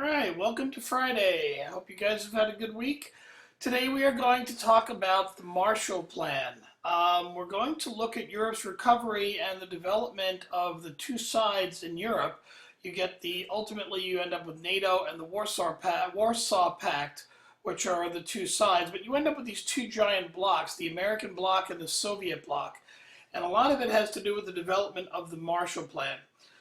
right, welcome to Friday. I hope you guys have had a good week. Today we are going to talk about the Marshall Plan. We're going to look at Europe's recovery and the development of the two sides in Europe. Ultimately you end up with NATO and the Warsaw Pact, which are the two sides, but you end up with these two giant blocks, the American bloc and the Soviet bloc. And a lot of it has to do with the development of the Marshall Plan.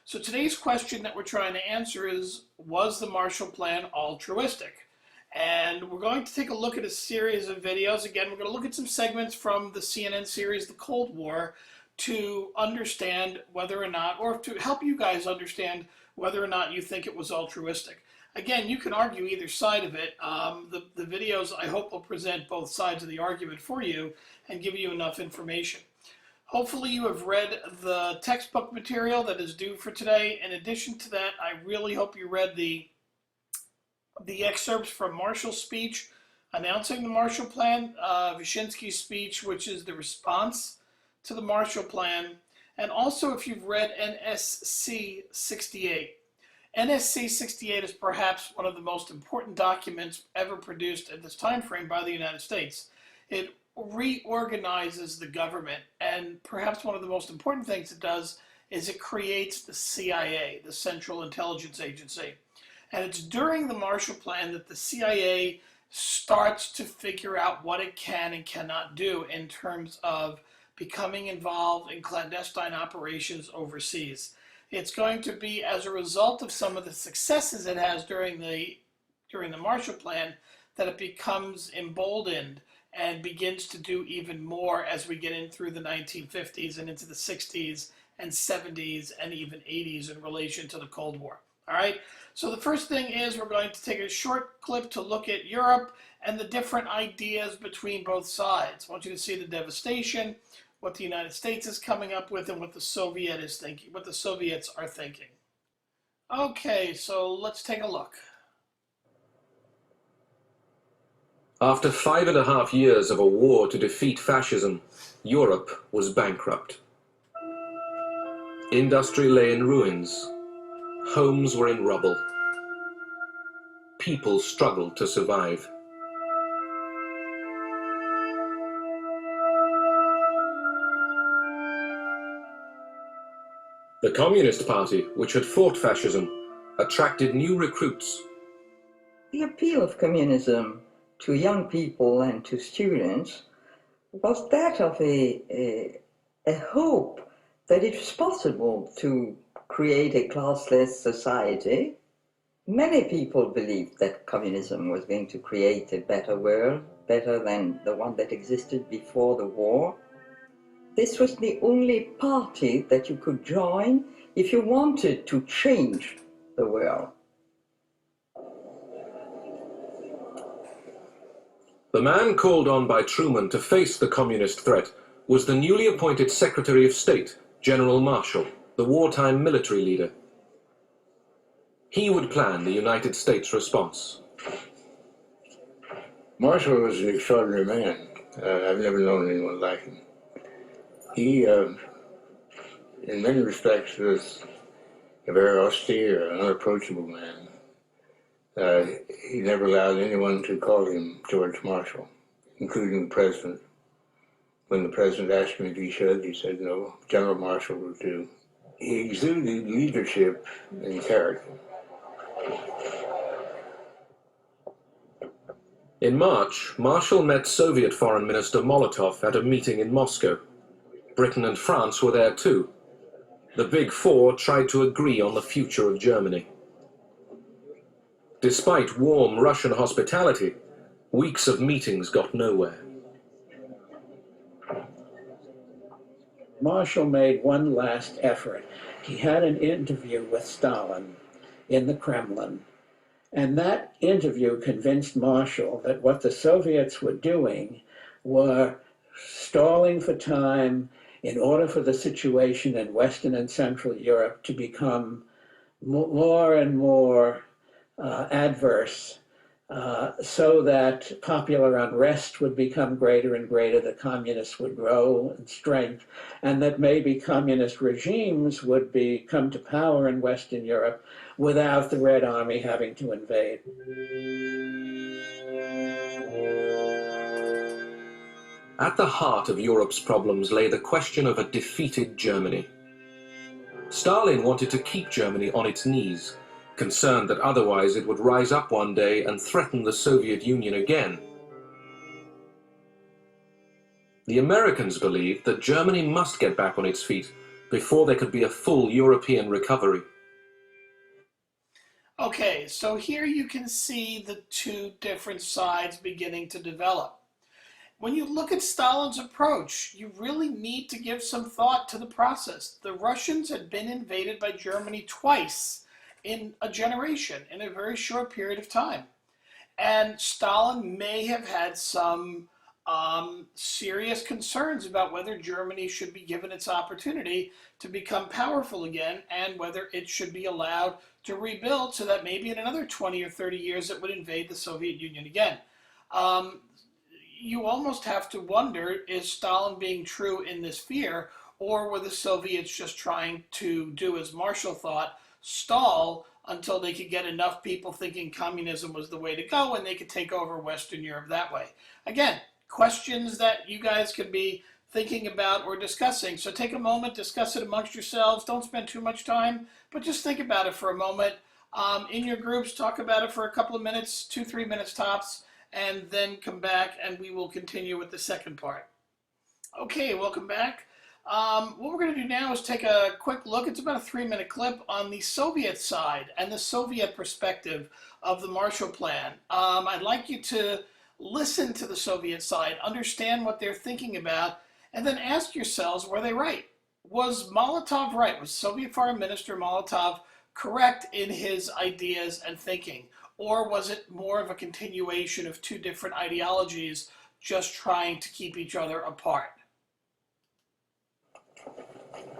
So today's question that we're trying to answer is, was the Marshall Plan altruistic? And we're going to take a look at a series of videos. Again, we're going to look at some segments from the CNN series, The Cold War, to understand whether or not, or to help you guys understand whether or not you think it was altruistic. Again, you can argue either side of it. The videos, I hope, will present both sides of the argument for you and give you enough information. Hopefully you have read the textbook material that is due for today. In addition to that, I really hope you read the excerpts from Marshall's speech announcing the Marshall Plan, Wyszynski's speech, which is the response to the Marshall Plan, and also if you've read NSC 68. NSC 68 is perhaps one of the most important documents ever produced at this time frame by the United States. It reorganizes the government, and perhaps one of the most important things it does is it creates the CIA, the Central Intelligence Agency. And it's during the Marshall Plan that the CIA starts to figure out what it can and cannot do in terms of becoming involved in clandestine operations overseas. It's going to be as a result of some of the successes it has during the Marshall Plan that it becomes emboldened and begins to do even more as we get in through the 1950s and into the 60s and 70s and even 80s in relation to the Cold War. All right, so the first thing is we're going to take a short clip to look at Europe and the different ideas between both sides. I want you to see the devastation, what the United States is coming up with, and what the Soviets are thinking. Okay, so let's take a look. After 5.5 years of a war to defeat fascism, Europe was bankrupt. Industry lay in ruins. Homes were in rubble. People struggled to survive. The Communist Party, which had fought fascism, attracted new recruits. The appeal of communism to young people and to students was that of a hope that it was possible to create a classless society. Many people believed that communism was going to create a better world, better than the one that existed before the war. This was the only party that you could join if you wanted to change the world. The man called on by Truman to face the communist threat was the newly appointed Secretary of State, General Marshall, the wartime military leader. He would plan the United States response. Marshall was an extraordinary man. I've never known anyone like him. He, in many respects, was a very austere, unapproachable man. He never allowed anyone to call him George Marshall, including the president. When the president asked him if he should, he said no, General Marshall will do. He exuded leadership and character. In March, Marshall met Soviet Foreign Minister Molotov at a meeting in Moscow. Britain and France were there too. The Big Four tried to agree on the future of Germany. Despite warm Russian hospitality, weeks of meetings got nowhere. Marshall made one last effort. He had an interview with Stalin in the Kremlin, and that interview convinced Marshall that what the Soviets were doing were stalling for time in order for the situation in Western and Central Europe to become more and more adverse so that popular unrest would become greater and greater, the communists would grow in strength, and that maybe communist regimes would come to power in Western Europe without the Red Army having to invade. At the heart of Europe's problems lay the question of a defeated Germany. Stalin wanted to keep Germany on its knees, concerned that otherwise it would rise up one day and threaten the Soviet Union again. The Americans believed that Germany must get back on its feet before there could be a full European recovery. Okay, so here you can see the two different sides beginning to develop. When you look at Stalin's approach, you really need to give some thought to the process. The Russians had been invaded by Germany twice in a generation, in a very short period of time. And Stalin may have had some serious concerns about whether Germany should be given its opportunity to become powerful again and whether it should be allowed to rebuild so that maybe in another 20 or 30 years it would invade the Soviet Union again. You almost have to wonder, is Stalin being true in this fear, or were the Soviets just trying to do as Marshall thought, stall until they could get enough people thinking communism was the way to go and they could take over Western Europe that way? Again, questions that you guys could be thinking about or discussing. So take a moment, discuss it amongst yourselves. Don't spend too much time, but just think about it for a moment. In your groups, talk about it for a couple of minutes, 2-3 minutes tops, and then come back and we will continue with the second part. Okay, welcome back. What we're going to do now is take a quick look. It's about a 3-minute clip on the Soviet side and the Soviet perspective of the Marshall Plan. I'd like you to listen to the Soviet side, understand what they're thinking about, and then ask yourselves, were they right? Was Molotov right? Was Soviet Foreign Minister Molotov correct in his ideas and thinking? Or was it more of a continuation of two different ideologies just trying to keep each other apart?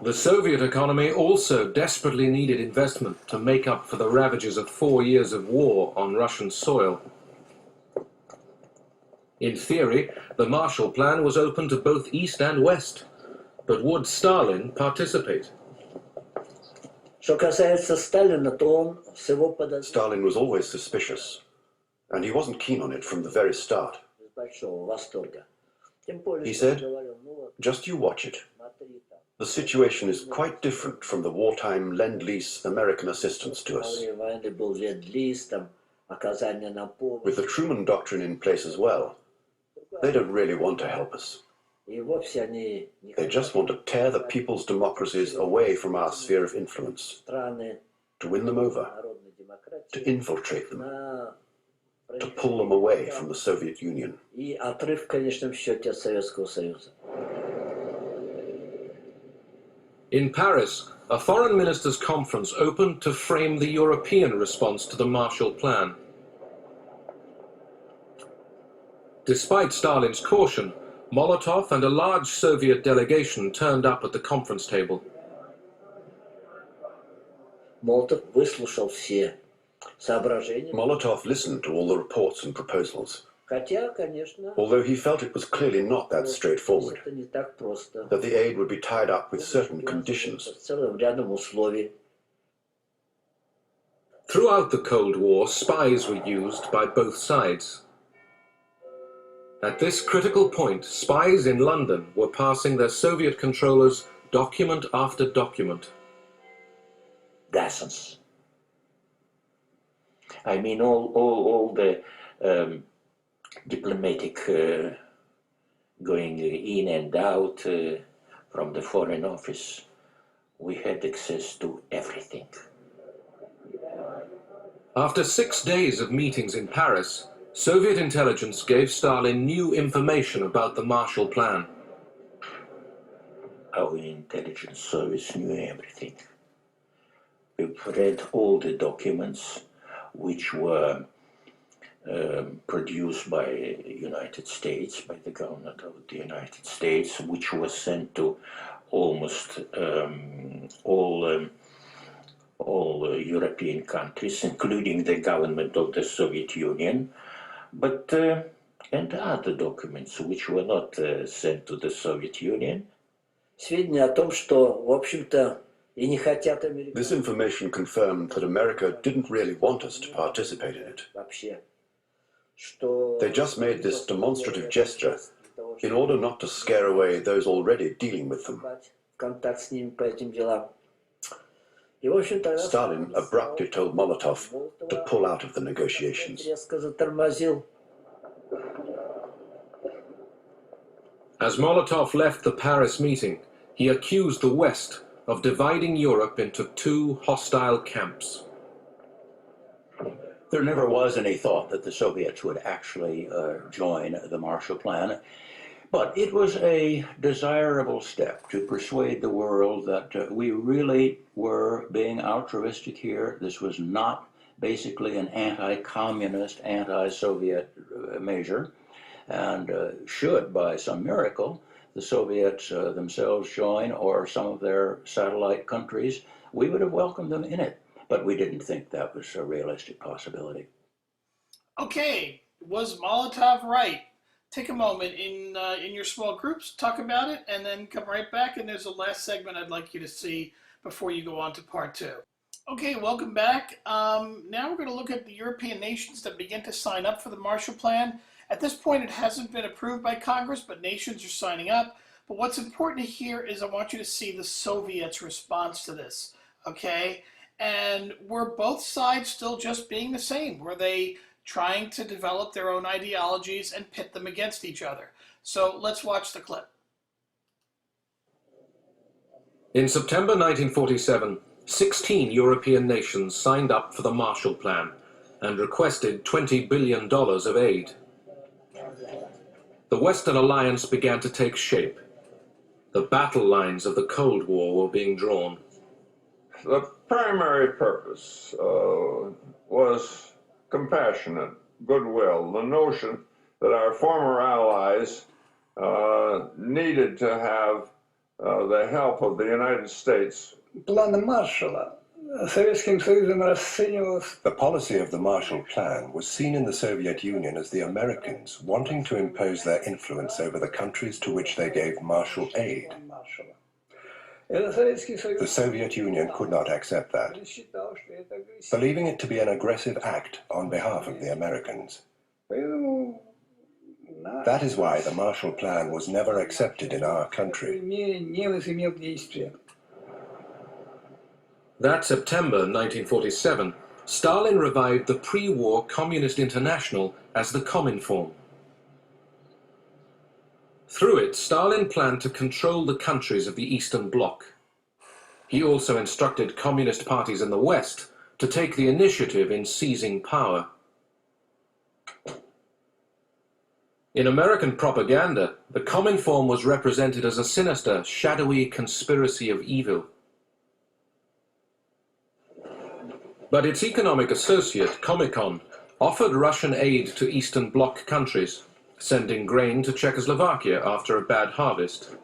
The Soviet economy also desperately needed investment to make up for the ravages of 4 years of war on Russian soil. In theory, the Marshall Plan was open to both East and West, but would Stalin participate? Stalin was always suspicious, and he wasn't keen on it from the very start. He said, "Just you watch it. The situation is quite different from the wartime Lend-Lease American assistance to us. With the Truman Doctrine in place as well, they don't really want to help us. They just want to tear the people's democracies away from our sphere of influence, to win them over, to infiltrate them, to pull them away from the Soviet Union." In Paris, a foreign ministers' conference opened to frame the European response to the Marshall Plan. Despite Stalin's caution, Molotov and a large Soviet delegation turned up at the conference table. Molotov listened to all the reports and proposals, although he felt it was clearly not that straightforward, that the aid would be tied up with certain conditions. Throughout the Cold War, spies were used by both sides. At this critical point, spies in London were passing their Soviet controllers document after document. Dozens. I mean, all the diplomatic going in and out from the Foreign Office. We had access to everything. After 6 days of meetings in Paris, Soviet intelligence gave Stalin new information about the Marshall Plan. Our intelligence service knew everything. We've read all the documents which were produced by the United States, by the government of the United States, which was sent to almost all all European countries, including the government of the Soviet Union, but and other documents which were not sent to the Soviet Union. Сведения о том, что, в общем-то, и не хотят американцы. This information confirmed that America didn't really want us to participate in it. Вообще. Что They just made this demonstrative gesture in order not to scare away those already dealing with them. контакт с ними по этим делам. И, в общем-то, Stalin abruptly told Molotov to pull out of the negotiations. резко затормозил. As Molotov left the Paris meeting, he accused the West of dividing Europe into two hostile camps. There never was any thought that the Soviets would actually join the Marshall Plan, but it was a desirable step to persuade the world that we really were being altruistic here. This was not basically an anti-communist, anti-Soviet measure, and should, by some miracle, the Soviets themselves join, or some of their satellite countries, we would have welcomed them in it. But we didn't think that was a realistic possibility. Okay, was Molotov right? Take a moment in your small groups, talk about it, and then come right back. And there's a last segment I'd like you to see before you go on to part two. Okay, welcome back. Now we're going to look at the European nations that begin to sign up for the Marshall Plan. At this point, it hasn't been approved by Congress, but nations are signing up. But what's important here is I want you to see the Soviets' response to this, okay? And were both sides still just being the same? Were they trying to develop their own ideologies and pit them against each other? So let's watch the clip. In September 1947, 16 European nations signed up for the Marshall Plan and requested $20 billion of aid. The Western Alliance began to take shape. The battle lines of the Cold War were being drawn. The primary purpose was compassionate goodwill, the notion that our former allies needed to have the help of the United States. План Маршалла Советским Союзом расценивался. The policy of the Marshall Plan was seen in the Soviet Union as the Americans wanting to impose their influence over the countries to which they gave Marshall aid. The Soviet Union could not accept that, believing it to be an aggressive act on behalf of the Americans. That is why the Marshall Plan was never accepted in our country. That September 1947, Stalin revived the pre-war Communist International as the Cominform. Through it, Stalin planned to control the countries of the Eastern Bloc. He also instructed communist parties in the West to take the initiative in seizing power. In American propaganda, the Cominform was represented as a sinister, shadowy conspiracy of evil. But its economic associate, Comecon, offered Russian aid to Eastern Bloc countries, sending grain to Czechoslovakia after a bad harvest.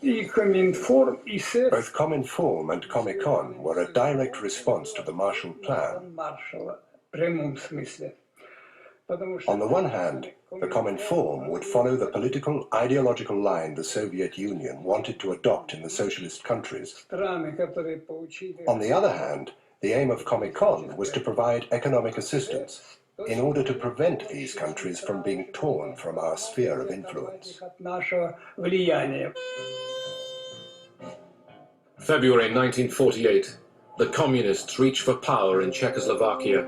Both Cominform and Comecon were a direct response to the Marshall Plan. On the one hand, the Cominform would follow the political, ideological line the Soviet Union wanted to adopt in the socialist countries. On the other hand, the aim of Comecon was to provide economic assistance in order to prevent these countries from being torn from our sphere of influence. February 1948, the Communists reach for power in Czechoslovakia.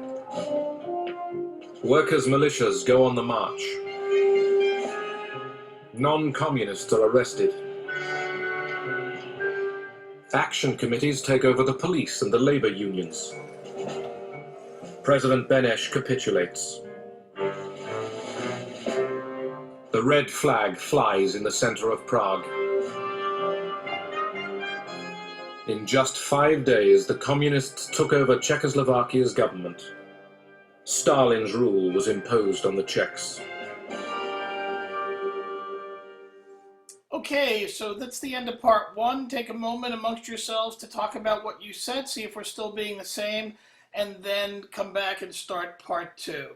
Workers' militias go on the march. Non-communists are arrested. Action committees take over the police and the labor unions. President Beneš capitulates. The red flag flies in the center of Prague. In just 5 days, the communists took over Czechoslovakia's government. Stalin's rule was imposed on the Czechs. Okay, so that's the end of part one. Take a moment amongst yourselves to talk about what you said, see if we're still being the same, and then come back and start part two.